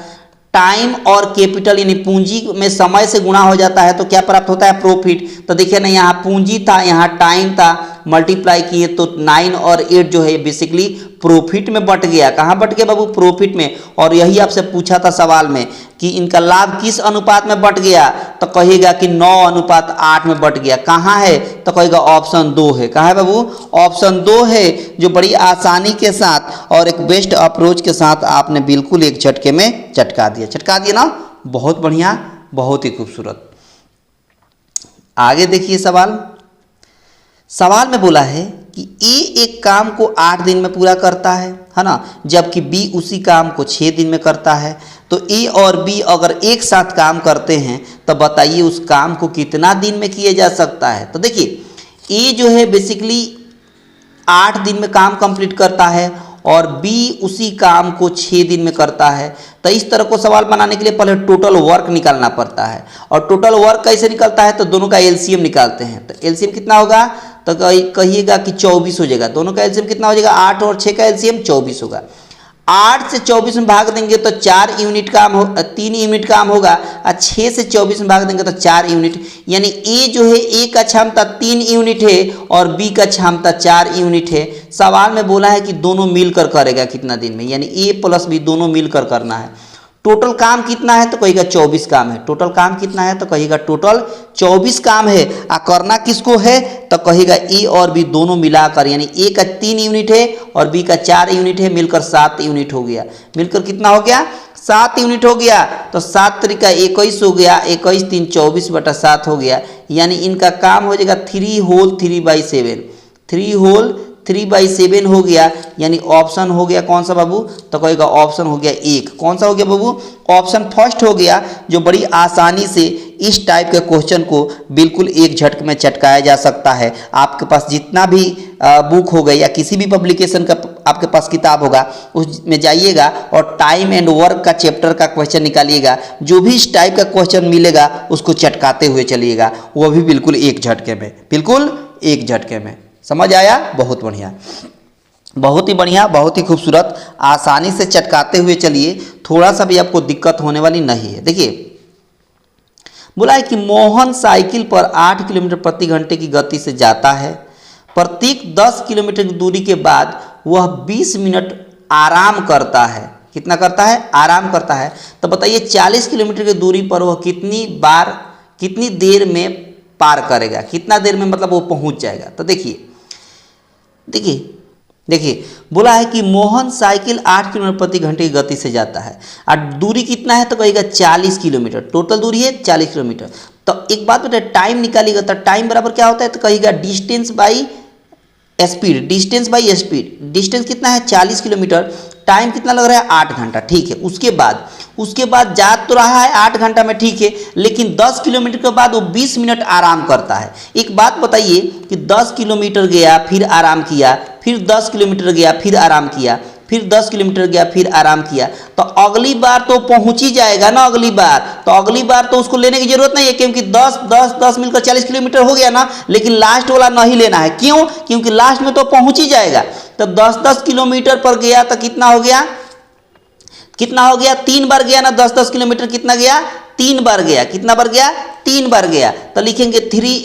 टाइम और कैपिटल यानी पूंजी में समय से गुणा हो जाता है तो क्या प्राप्त होता है? प्रॉफिट। तो देखिए ना, यहाँ पूंजी था, यहाँ टाइम था, मल्टीप्लाई किए तो 9 और 8 जो है बेसिकली प्रॉफिट में बट गया। कहाँ बट गया बाबू? प्रॉफिट में। और यही आपसे पूछा था सवाल में कि इनका लाभ किस अनुपात में बट गया, तो कहेगा कि 9:8 में बट गया। कहाँ है? तो कहेगा ऑप्शन 2 है। कहाँ है बाबू? ऑप्शन 2 है, जो बड़ी आसानी के साथ और एक बेस्ट अप्रोच के साथ आपने बिल्कुल एक झटके में चटका दिया ना, बहुत बढ़िया, बहुत ही खूबसूरत। आगे देखिए सवाल में बोला है कि ए एक काम को 8 दिन में पूरा करता है ना, जबकि बी उसी काम को 6 दिन में करता है। तो ए और बी अगर एक साथ काम करते हैं तो बताइए उस काम को कितना दिन में किया जा सकता है। तो देखिए ए जो है बेसिकली 8 दिन में काम कंप्लीट करता है और बी उसी काम को 6 दिन में करता है। तो इस तरह को सवाल बनाने के लिए पहले टोटल वर्क निकालना पड़ता है। और टोटल वर्क कैसे निकलता है? तो दोनों का एलसीएम निकालते हैं। तो एलसीएम कितना होगा? तो कहिएगा कि 24 हो जाएगा। दोनों का एलसीएम कितना हो जाएगा? 8 और 6 का एलसीएम 24 होगा। 8 से 24 में भाग देंगे तो 3 यूनिट काम होगा, और 6 से 24 में भाग देंगे तो 4 यूनिट। यानी ए जो है ए का क्षमता 3 यूनिट है और बी का क्षमता 4 यूनिट है। सवाल में बोला है कि दोनों मिलकर करेगा कितना दिन में, यानी ए प्लस बी दोनों मिलकर करना है। टोटल काम कितना है तो कहेगा 24 काम है। टोटल काम कितना है तो कहेगा टोटल 24 काम है। आ करना किसको है तो कहेगा ए और बी दोनों मिलाकर, यानी ए का 3 यूनिट है और बी का 4 यूनिट है, मिलकर 7 यूनिट हो गया। मिलकर कितना हो गया 7 यूनिट हो गया। तो 7 तरीका 21 हो गया, 21 3 24/7 हो गया। यानी इनका काम हो जाएगा 3 होल 3/7, 3 होल 3/7 हो गया। यानी ऑप्शन हो गया कौन सा बाबू तो कहेगा ऑप्शन हो गया 1। कौन सा हो गया बाबू ऑप्शन फर्स्ट हो गया, जो बड़ी आसानी से इस टाइप के क्वेश्चन को बिल्कुल एक झटके में चटकाया जा सकता है। आपके पास जितना भी बुक होगा या किसी भी पब्लिकेशन का आपके पास किताब होगा उसमें जाइएगा और टाइम एंड वर्क का चैप्टर का क्वेश्चन निकालिएगा। जो भी इस टाइप का क्वेश्चन मिलेगा उसको चटकाते हुए चलिएगा, वो भी बिल्कुल एक झटके में, बिल्कुल एक झटके में। समझ आया? बहुत बढ़िया, बहुत ही बढ़िया, बहुत ही खूबसूरत। आसानी से चटकाते हुए चलिए, थोड़ा सा भी आपको दिक्कत होने वाली नहीं है। देखिए बोला है कि मोहन साइकिल पर 8 किलोमीटर प्रति घंटे की गति से जाता है। प्रत्येक 10 किलोमीटर की दूरी के बाद वह 20 मिनट आराम करता है। कितना करता है? आराम करता है। तो बताइए 40 किलोमीटर की दूरी पर वह कितनी देर में पार करेगा? कितना देर में मतलब वो पहुंच जाएगा? तो देखिए बोला है कि मोहन साइकिल 8 किलोमीटर प्रति घंटे की गति से जाता है और दूरी कितना है तो कहेगा 40 किलोमीटर। टोटल दूरी है 40 किलोमीटर। तो एक बात बताए, टाइम निकालिएगा तो टाइम बराबर क्या होता है तो कहेगा distance by speed. Distance by speed, distance कितना है 40 किलोमीटर, टाइम कितना लग रहा है 8 घंटा। ठीक है, उसके बाद जा तो रहा है 8 घंटा में, ठीक है, लेकिन 10 किलोमीटर के बाद वो 20 मिनट आराम करता है। एक बात बताइए कि 10 किलोमीटर गया फिर आराम किया, फिर 10 किलोमीटर गया फिर आराम किया, फिर 10 किलोमीटर गया फिर आराम किया, तो अगली बार तो पहुंच ही जाएगा ना। अगली बार तो उसको लेने की जरूरत नहीं है, क्योंकि 10 मिलकर 40 किलोमीटर हो गया ना। लेकिन लास्ट वाला नहीं लेना है, क्यों? क्योंकि लास्ट में तो पहुंच ही जाएगा। तो 10 किलोमीटर पर गया तो कितना हो गया 3 बार गया ना। 10 किलोमीटर कितना गया 3 बार गया। कितना बार गया 3 बार गया। तो लिखेंगे 3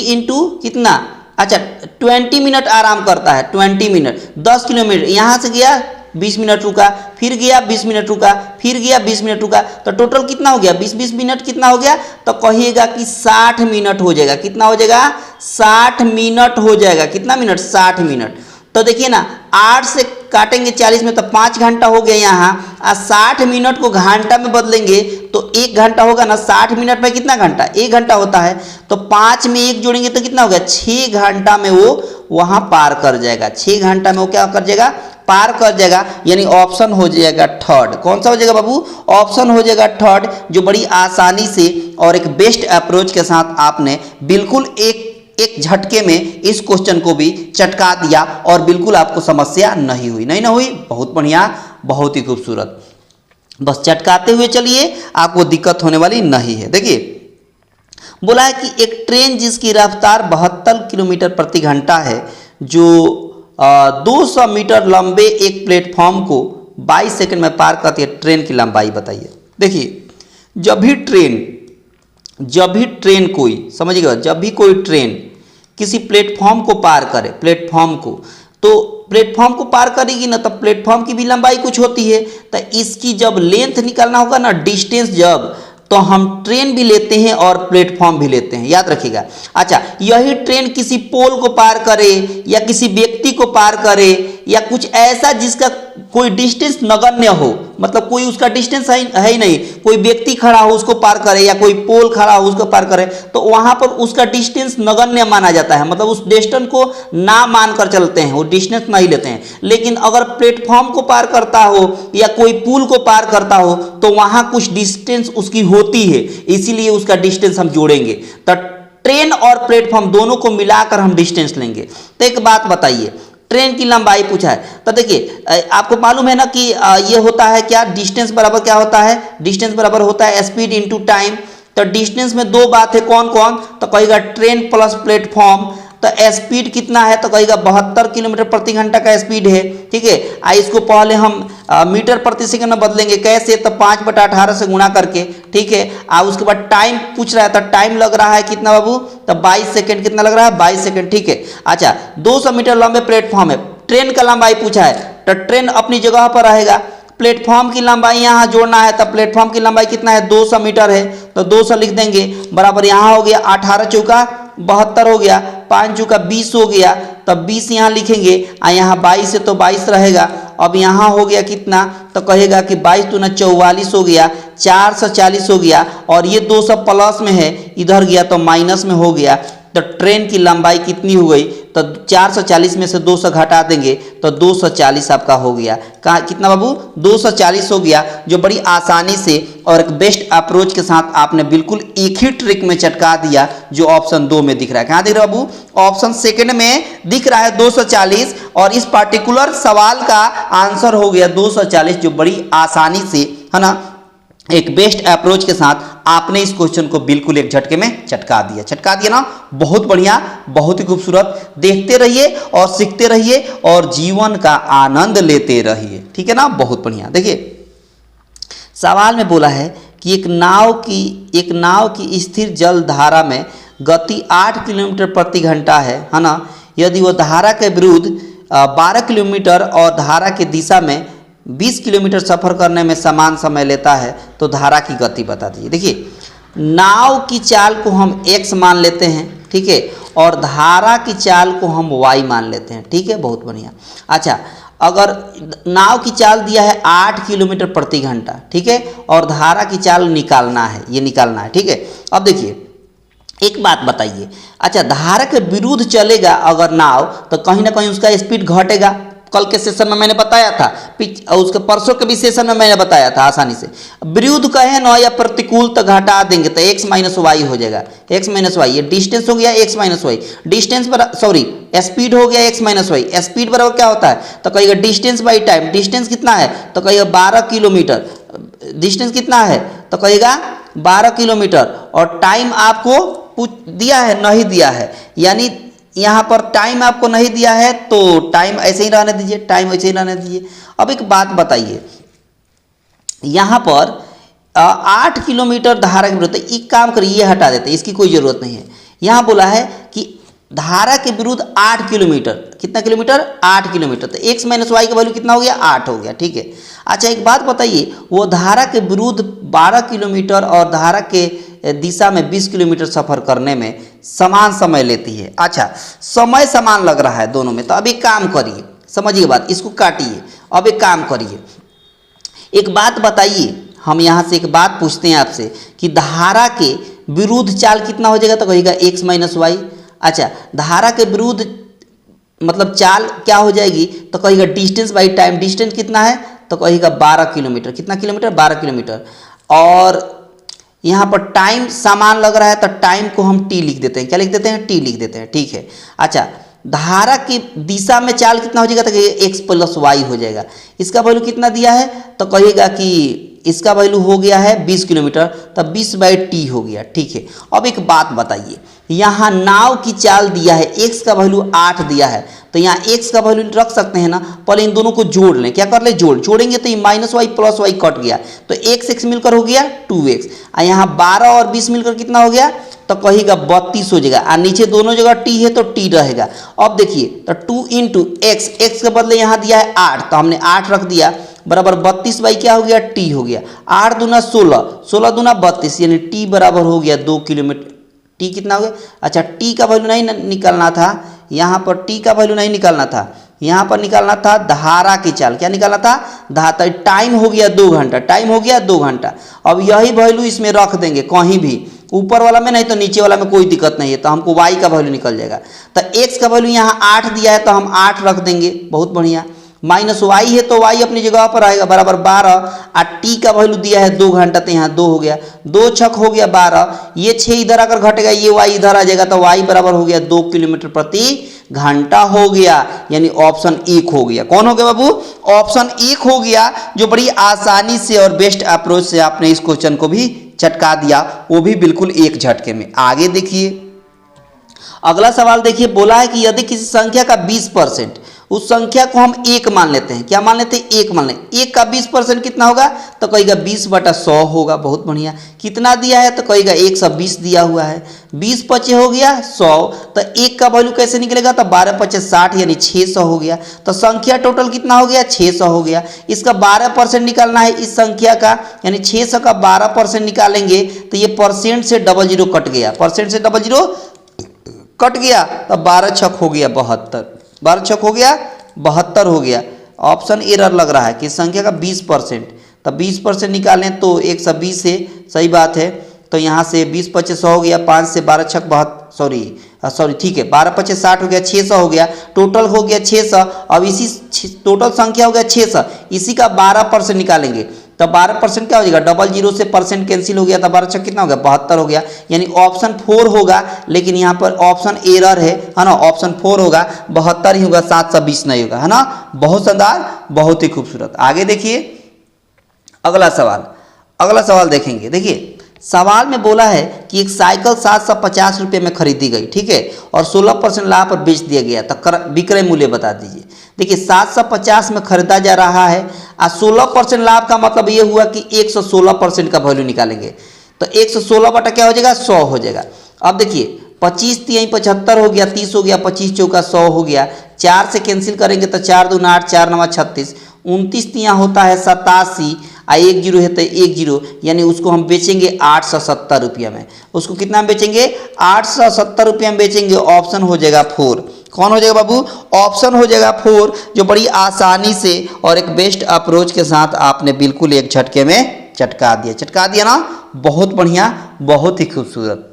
इंटू कितना, अच्छा 20 मिनट आराम करता है। 20 मिनट 10 किलोमीटर यहाँ से गया 20 मिनट रुका, फिर गया 20 मिनट रुका, फिर गया 20 मिनट रुका, तो टोटल कितना हो गया 20 मिनट कितना हो गया तो कहिएगा कि 60 मिनट हो जाएगा। कितना हो जाएगा 60 मिनट हो जाएगा। कितना मिनट 60 मिनट। तो देखिए ना 8 से काटेंगे 40 में तो 5 घंटा हो गया यहाँ, और 60 मिनट को घंटा में बदलेंगे तो 1 घंटा होगा ना। 60 मिनट में कितना घंटा 1 घंटा होता है, तो 5 में 1 जोड़ेंगे तो कितना हो गया 6 घंटा में वो वहाँ पार कर जाएगा। 6 घंटा में वो क्या कर जाएगा पार कर जाएगा। यानी ऑप्शन हो जाएगा थर्ड। कौन सा हो जाएगा बाबू ऑप्शन हो जाएगा थर्ड, जो बड़ी आसानी से और एक बेस्ट अप्रोच के साथ आपने बिल्कुल एक झटके में इस क्वेश्चन को भी चटका दिया और बिल्कुल आपको समस्या नहीं हुई। बहुत बढ़िया, बहुत ही खूबसूरत। बस चटकाते हुए चलिए, आपको दिक्कत होने वाली नहीं है। देखिए बोला है कि एक ट्रेन जिसकी रफ्तार 72 किलोमीटर प्रति घंटा है, जो 200 मीटर लंबे एक प्लेटफॉर्म को 22 सेकंड में पार करती है। ट्रेन की लंबाई बताइए। देखिए जब भी ट्रेन कोई समझिएगा, जब भी कोई ट्रेन किसी प्लेटफॉर्म को पार करे, प्लेटफॉर्म को पार करेगी ना, तब प्लेटफॉर्म की भी लंबाई कुछ होती है। तो इसकी जब लेंथ निकालना होगा ना, डिस्टेंस, जब तो हम ट्रेन भी लेते हैं और प्लेटफॉर्म भी लेते हैं, याद रखिएगा। अच्छा, यही ट्रेन किसी पोल को पार करे या किसी व्यक्ति को पार करे या कुछ ऐसा जिसका कोई डिस्टेंस नगण्य हो, मतलब कोई उसका डिस्टेंस है ही नहीं, कोई व्यक्ति खड़ा हो उसको पार करे या कोई पोल खड़ा हो उसको पार करे, तो वहां पर उसका डिस्टेंस नगण्य माना जाता है। मतलब उस डिस्टेंस को ना मानकर चलते हैं, वो डिस्टेंस नहीं लेते हैं। लेकिन अगर प्लेटफॉर्म को पार करता हो या कोई पुल को पार करता हो तो वहां कुछ डिस्टेंस उसकी होती है, इसीलिए उसका डिस्टेंस हम जोड़ेंगे। तो ट्रेन और प्लेटफॉर्म दोनों को मिलाकर हम डिस्टेंस लेंगे। तो एक बात बताइए, ट्रेन की लंबाई पूछा है, तो देखिए आपको मालूम है ना कि ये होता है क्या, डिस्टेंस बराबर क्या होता है, डिस्टेंस बराबर होता है स्पीड इनटू टाइम। तो डिस्टेंस में दो बात है, कौन कौन, तो कहेगा ट्रेन प्लस प्लेटफॉर्म। तो स्पीड कितना है तो कहेगा 72 किलोमीटर प्रति घंटा का स्पीड है। ठीक है, इसको पहले हम मीटर प्रति सेकंड में बदलेंगे, कैसे, तो 5/18 से गुणा करके। ठीक है, उसके बाद टाइम पूछ रहा है, तो टाइम लग रहा है कितना बाबू, तो 22 सेकंड। कितना लग रहा है 22 सेकंड। ठीक है, अच्छा 200 मीटर लंबे प्लेटफॉर्म है, ट्रेन का लंबाई पूछा है, तो ट्रेन अपनी जगह पर रहेगा, प्लेटफॉर्म की लंबाई यहाँ जोड़ना है, तब प्लेटफॉर्म की लंबाई कितना है 200 मीटर है, तो 200 लिख देंगे बराबर यहाँ हो गया 18 चौका 72 हो गया, 5 चौका 20 हो गया, तब 20 यहाँ लिखेंगे और यहाँ 22 है तो 22 रहेगा। अब यहाँ हो गया कितना, तो कहेगा कि 22 दूना 44 हो गया, 440 हो गया, और ये 200 प्लस में है, इधर गया तो माइनस में हो गया। तो ट्रेन की लंबाई कितनी हो गई, तो 440 में से 200 घटा देंगे तो 240 आपका हो गया। कहाँ कितना बाबू 240 हो गया, जो बड़ी आसानी से और एक बेस्ट अप्रोच के साथ आपने बिल्कुल एक ही ट्रिक में चटका दिया, जो ऑप्शन 2 में दिख रहा है। कहाँ दिख रहा है बाबू, ऑप्शन सेकंड में दिख रहा है 240, और इस पार्टिकुलर सवाल का आंसर हो गया 240, जो बड़ी आसानी से है ना एक बेस्ट अप्रोच के साथ आपने इस क्वेश्चन को बिल्कुल एक झटके में चटका दिया ना। बहुत बढ़िया, बहुत ही खूबसूरत। देखते रहिए और सीखते रहिए और जीवन का आनंद लेते रहिए, ठीक है ना। बहुत बढ़िया। देखिए सवाल में बोला है कि एक नाव की स्थिर जल धारा में गति 8 किलोमीटर प्रति घंटा है ना। यदि वह धारा के विरुद्ध 12 किलोमीटर और धारा की दिशा में 20 किलोमीटर सफर करने में समान समय लेता है, तो धारा की गति बता दीजिए। देखिए नाव की चाल को हम x मान लेते हैं, ठीक है, और धारा की चाल को हम y मान लेते हैं, ठीक है। बहुत बढ़िया। अच्छा, अगर नाव की चाल दिया है 8 किलोमीटर प्रति घंटा, ठीक है, और धारा की चाल निकालना है, ये निकालना है, ठीक है। अब देखिए एक बात बताइए, अच्छा धारा के विरुद्ध चलेगा अगर नाव, तो कहीं ना कहीं उसका स्पीड घटेगा। कल के सेशन में मैंने बताया था, उसके परसों के भी सेशन में मैंने बताया था आसानी से। विरुद्ध कहे ना या प्रतिकूल तो घटा देंगे तो x माइनस वाई हो जाएगा, x माइनस वाई। ये डिस्टेंस हो गया x minus y, distance sorry speed हो गया x माइनस वाई। स्पीड बराबर क्या होता है, तो कहिएगा डिस्टेंस बाई टाइम। डिस्टेंस कितना है, तो कहिएगा 12 किलोमीटर। डिस्टेंस कितना है, तो कहिएगा 12 किलोमीटर, और टाइम आपको दिया है नहीं दिया है, यानी यहाँ पर टाइम आपको नहीं दिया है तो टाइम ऐसे ही रहने दीजिए, टाइम ऐसे ही रहने दीजिए। अब एक बात बताइए, यहाँ पर 8 किलोमीटर धारा के विरुद्ध, एक काम करिए ये हटा देते हैं, इसकी कोई ज़रूरत नहीं है। यहाँ बोला है कि धारा के विरुद्ध 8 किलोमीटर, कितना किलोमीटर 8 किलोमीटर, तो x माइनस वाई का वैल्यू कितना हो गया 8 हो गया, ठीक है। अच्छा एक बात बताइए, वो धारा के विरुद्ध 12 किलोमीटर और धारा के दिशा में 20 किलोमीटर सफर करने में समान समय लेती है। अच्छा समय समान लग रहा है दोनों में, तो अब एक काम करिए, समझिए बात, इसको काटिए। अब एक काम करिए, एक बात बताइए, हम यहाँ से एक बात पूछते हैं आपसे कि धारा के विरुद्ध चाल कितना हो जाएगा, तो कहिएगा x माइनस वाई। अच्छा धारा के विरुद्ध मतलब चाल क्या हो जाएगी, तो कहिएगा डिस्टेंस बाई टाइम। डिस्टेंस कितना है, तो कहिएगा 12 किलोमीटर। कितना किलोमीटर, 12 किलोमीटर। और यहाँ पर टाइम समान लग रहा है तो टाइम को हम t लिख देते हैं। क्या लिख देते हैं, t लिख देते हैं, ठीक है। अच्छा धारा की दिशा में चाल कितना हो जाएगा, तो कहिएगा x प्लस वाई हो जाएगा। इसका वैल्यू कितना दिया है, तो कहिएगा कि इसका वैल्यू हो गया है 20 किलोमीटर, तब 20 बाई टी हो गया, ठीक है। अब एक बात बताइए, यहाँ नाव की चाल दिया है, x का वैल्यू 8 दिया है, तो यहाँ x का वैल्यू रख सकते हैं ना। पहले इन दोनों को जोड़ लें, क्या कर ले, जोड़ेंगे तो ये minus y plus y cut गया, तो x मिलकर हो गया 2x, और यहाँ 12 और 20 मिलकर कितना हो गया, तो कहिएगा 32 हो जाएगा, और नीचे दोनों जगह t है तो t रहेगा। अब देखिए तो 2 इंटू एक्स, x के बदले यहाँ दिया है 8, तो हमने 8 रख दिया, बराबर 32 बाई क्या हो गया, t हो गया। 8 दूना 16, 16 दूना 32, यानी t बराबर हो गया 2 किलोमीटर। t कितना हो गया, अच्छा t का वैल्यू नहीं निकालना था, यहाँ पर t का वैल्यू नहीं निकालना था, यहाँ पर निकालना था धारा की चाल। क्या निकालना था, टाइम हो गया 2 घंटा, टाइम हो गया 2 घंटा। अब यही वैल्यू इसमें रख देंगे कहीं भी, ऊपर वाला में नहीं तो नीचे वाला में कोई दिक्कत नहीं है, तो हमको y का वैल्यू निकल जाएगा। तो x का वैल्यू यहाँ 8 दिया है तो हम 8 रख देंगे, बहुत बढ़िया। माइनस वाई है तो y अपनी जगह पर आएगा, बराबर 12, और t का वैल्यू दिया है 2 घंटा, तो यहाँ 2 हो गया, 2 छक हो गया 12, ये 6 इधर आकर घटेगा, ये y इधर आ जाएगा, तो y बराबर हो गया 2 किलोमीटर प्रति घंटा हो गया, यानी ऑप्शन 1 हो गया। कौन हो गया बाबू, ऑप्शन 1 हो गया, जो बड़ी आसानी से और बेस्ट अप्रोच से आपने इस क्वेश्चन को भी चटका दिया, वो भी बिल्कुल एक झटके में। आगे देखिए अगला सवाल देखिए, बोला है कि यदि किसी संख्या का 20% उस संख्या को हम एक मान लेते हैं। क्या मान लेते हैं? एक मान लें। एक का 20% कितना होगा? तो कहेगा 20/100 होगा। बहुत बढ़िया। कितना दिया है? तो कहेगा 120 दिया हुआ है। 20 पचे हो गया 100, तो एक का वैल्यू कैसे निकलेगा? तो 12 पचे 60 यानी 600 हो गया। तो संख्या टोटल कितना हो गया? 600 हो गया। इसका 12% निकालना है इस संख्या का, यानी 600 का 12% निकालेंगे तो ये परसेंट से 00 कट गया, परसेंट से 00 कट गया, तो 12 छक हो गया 72, 12 छक हो गया 72 हो गया। ऑप्शन एरर लग रहा है कि संख्या का 20%, तो 20% निकालें तो 120 है, सही बात है। तो यहाँ से 20 पचे 100 हो गया, 5 से 12 छक सॉरी ठीक है, 12 पचे 60 हो गया, 600 हो गया, टोटल हो गया 600। अब इसी टोटल संख्या हो गया 600, इसी का 12% निकालेंगे तो 12% क्या हो जाएगा? 00 से परसेंट कैंसिल हो गया, तो 12 छक कितना हो गया? 72 हो गया। यानी ऑप्शन 4 होगा, लेकिन यहाँ पर ऑप्शन एरर है ना, ऑप्शन 4 होगा, 72 ही होगा, 720 नहीं होगा, है ना। बहुत शानदार, बहुत ही खूबसूरत। आगे देखिए अगला सवाल देखेंगे। देखिए सवाल में बोला है कि एक साइकिल 750 रुपये में खरीदी गई, ठीक है, और 16% लाभ पर बेच दिया गया, तो विक्रय मूल्य बता दीजिए। देखिए 750 में खरीदा जा रहा है और 16% लाभ का मतलब ये हुआ कि 116% का वैल्यू निकालेंगे, तो 116 बटा क्या हो जाएगा? 100 हो जाएगा। अब देखिए 25 3 75 हो गया, 30 हो गया, 25 चौका 100 हो गया, 4 से कैंसिल करेंगे तो 4 दूना 8, 4 नवा 36, 29 तिया होता है 87, 1 जीरो है तो 1 जीरो, यानी उसको हम बेचेंगे 870 रुपया में। उसको कितना में बेचेंगे? 870 रुपया में बेचेंगे। ऑप्शन हो जाएगा 4। कौन हो जाएगा बाबू? ऑप्शन हो जाएगा 4, जो बड़ी आसानी से और एक बेस्ट अप्रोच के साथ आपने बिल्कुल एक झटके में चटका दिया ना। बहुत बढ़िया, बहुत ही खूबसूरत।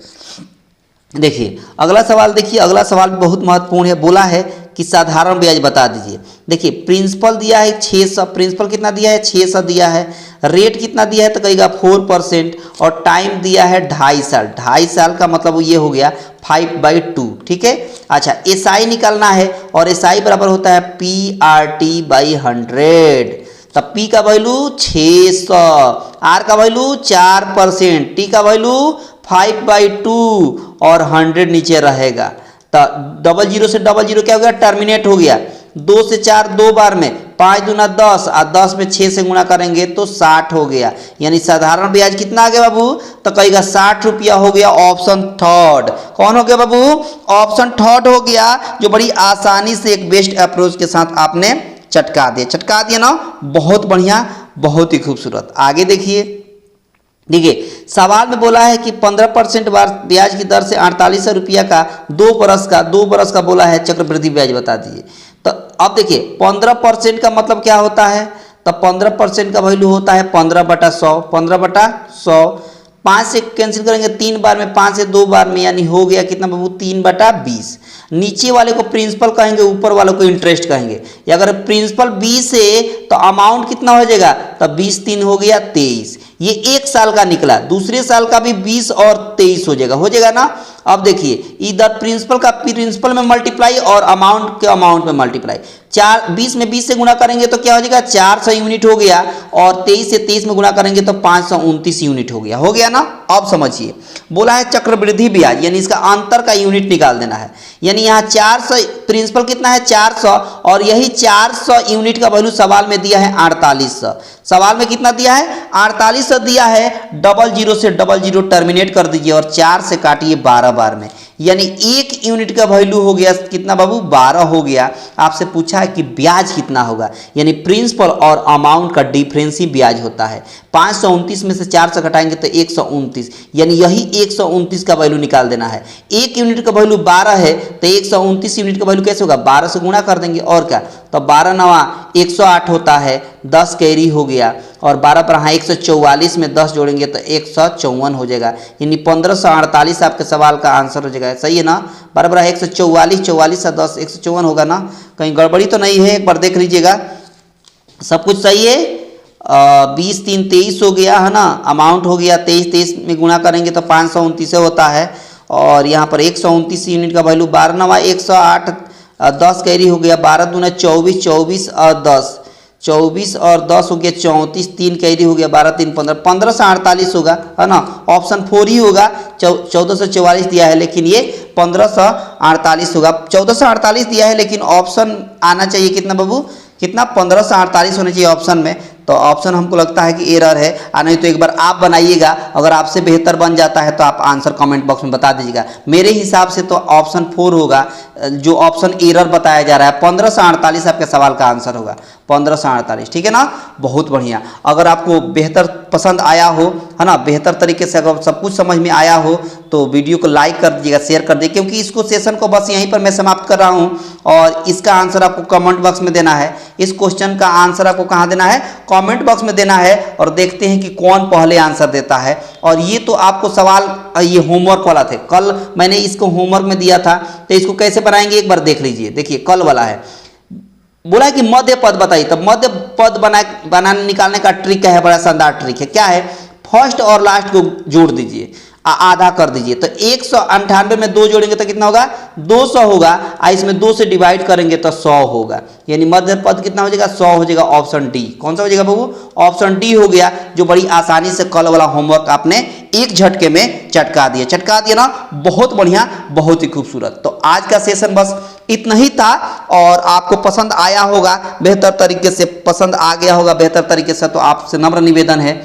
देखिए अगला सवाल अगला सवाल भी बहुत महत्वपूर्ण है। बोला है कि साधारण ब्याज बता दीजिए। देखिए प्रिंसिपल दिया है 600, प्रिंसिपल कितना दिया है? 600 दिया है। रेट कितना दिया है? तो कहेगा 4%, और टाइम दिया है 2.5 साल। 2.5 साल का मतलब ये हो गया 5/2, ठीक है। अच्छा SI निकालना है, और SI बराबर होता है PRT/100। तब P का वैल्यू 600, R का वैल्यू 4%, T का वैल्यू 5/2 और 100 नीचे रहेगा। तो 00 से 00 क्या हो गया? टर्मिनेट हो गया। 2 से 4 दो बार में, 5 दूना 10 और 10 में 6 से गुणा करेंगे तो 60 हो गया। यानी साधारण ब्याज कितना आ गया बाबू? तो कहेगा 60 रुपया हो गया। ऑप्शन 3 कौन हो गया बाबू? ऑप्शन 3 हो गया, जो बड़ी आसानी से एक बेस्ट अप्रोच के साथ आपने चटका दिया ना। बहुत बढ़िया, बहुत ही खूबसूरत। आगे देखिए सवाल में बोला है कि 15% ब्याज की दर से 4800 रुपया का 2 बरस का बोला है चक्रवृद्धि ब्याज बता दीजिए। तो अब देखिए 15% का मतलब क्या होता है? तो 15% का वैल्यू होता है 15/100, 15/100। 5 से कैंसिल करेंगे 3 बार में, 5 से 2 बार में, यानी हो गया कितना बाबू? 3/20। नीचे वाले को प्रिंसिपल कहेंगे, ऊपर वाले को इंटरेस्ट कहेंगे। या अगर प्रिंसिपल 20 है तो अमाउंट कितना हो जाएगा? तो 20 3 हो गया 23। ये 1 साल का निकला, दूसरे साल का भी 20 और 23 हो जाएगा ना। अब देखिए इधर प्रिंसिपल का प्रिंसिपल में मल्टीप्लाई और अमाउंट के अमाउंट में मल्टीप्लाई। 20 में 20 से गुणा करेंगे तो क्या हो जाएगा? 400 यूनिट हो गया, और 23 से 23 में गुणा करेंगे तो 529 यूनिट हो गया ना। अब समझिए बोला है चक्रवृद्धि ब्याज, यानी इसका अंतर का यूनिट निकाल देना है। यानी यहाँ 400, प्रिंसिपल कितना है? 400, और यही 400 यूनिट का वैल्यू सवाल में दिया है 4800। सवाल में कितना दिया है? 4800 दिया है। 00 से 00 टर्मिनेट कर दीजिए और 4 से काटिए 12 बार में, यानी 1 यूनिट का वैल्यू हो गया कितना बाबू? 12 हो गया। आपसे पूछा है कि ब्याज कितना होगा, यानी प्रिंसिपल और अमाउंट का डिफरेंस ही ब्याज होता है। 529 में से 400 घटाएंगे तो 129, यानी यही 129 का वैल्यू निकाल देना है। 1 यूनिट का वैल्यू 12 है, तो 129 यूनिट का वैल्यू कैसे होगा? 12 से गुणा कर देंगे, और क्या? तो 12 नवा 108 होता है, 10 कैरी हो गया, और 12 पर हाँ 144 में 10 जोड़ेंगे तो 154 हो जाएगा। यानी 1548 आपके सवाल का आंसर हो जाएगा। सही है ना? बराबर है 144, 44 से 10 154 होगा ना। कहीं गड़बड़ी तो नहीं है? एक बार देख लीजिएगा, सब कुछ सही है। 20 3 23 हो गया है ना। अमाउंट हो गया 23 में गुणा करेंगे तो 529 होता है, और यहाँ पर 129 यूनिट का वैल्यू 12 नवा 108, 10 कैरी हो गया, 12 दूना 24, 24 और 10 24 और 10 हो गया 34, 3 कैरी हो गया 12 3 15, 15 से 48 होगा, है ना। ऑप्शन 4 ही होगा। 14 से 44 दिया है लेकिन ये 15 से 48 होगा। 14 से 48 दिया है लेकिन ऑप्शन आना चाहिए कितना बाबू, कितना 15 से 48 होना चाहिए ऑप्शन में। तो ऑप्शन हमको लगता है कि एरर है, नहीं तो एक बार आप बनाइएगा, अगर आपसे बेहतर बन जाता है तो आप आंसर कमेंट बॉक्स में बता दीजिएगा। मेरे हिसाब से तो ऑप्शन 4 होगा, जो ऑप्शन एरर बताया जा रहा है। 15 से 48 आपके सवाल का आंसर होगा, 15 से 48, ठीक है ना। बहुत बढ़िया। अगर आपको बेहतर पसंद आया हो, है ना, बेहतर तरीके से अगर सब कुछ समझ में आया हो तो वीडियो को लाइक कर दीजिएगा, शेयर कर दीजिए, क्योंकि इसको सेशन को बस यहीं पर मैं समाप्त कर रहा हूँ। और इसका आंसर आपको कमेंट बॉक्स में देना है। इस क्वेश्चन का आंसर आपको कहाँ देना है, कमेंट बॉक्स में देना है। और देखते हैं कि कौन पहले आंसर देता है। और ये तो आपको सवाल ये होमवर्क वाला थे, कल मैंने इसको होमवर्क में दिया था, तो इसको कैसे बनाएंगे एक बार देख लीजिए। देखिए कल वाला है, बोला है कि मध्य पद बताइए। तब मध्य पद बनाने निकालने का ट्रिक है, बड़ा शानदार ट्रिक है। क्या है, फर्स्ट और लास्ट को जोड़ दीजिए, आधा कर दीजिए। तो 198 में 2 जोड़ेंगे तो कितना होगा, 200 होगा। इसमें 2 से डिवाइड करेंगे तो 100 होगा, यानी मध्य पद कितना हो जाएगा, 100 हो जाएगा। ऑप्शन डी, कौन सा हो जाएगा बाबू, ऑप्शन डी हो गया, जो बड़ी आसानी से कल वाला होमवर्क आपने एक झटके में चटका दिया ना। बहुत बढ़िया, बहुत ही खूबसूरत। तो आज का सेशन बस इतना ही था और आपको पसंद आया होगा, बेहतर तरीके से पसंद आ गया होगा बेहतर तरीके से। तो आपसे नम्र निवेदन है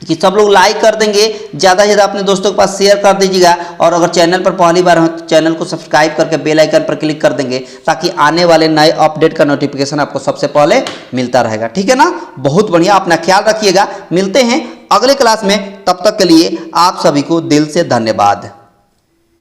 कि सब लोग लाइक कर देंगे, ज़्यादा से ज़्यादा अपने दोस्तों के पास शेयर कर दीजिएगा। और अगर चैनल पर पहली बार हो तो चैनल को सब्सक्राइब करके बेल आइकन पर क्लिक कर देंगे, ताकि आने वाले नए अपडेट का नोटिफिकेशन आपको सबसे पहले मिलता रहेगा, ठीक है ना। बहुत बढ़िया, अपना ख्याल रखिएगा। मिलते हैं अगले क्लास में, तब तक के लिए आप सभी को दिल से धन्यवाद।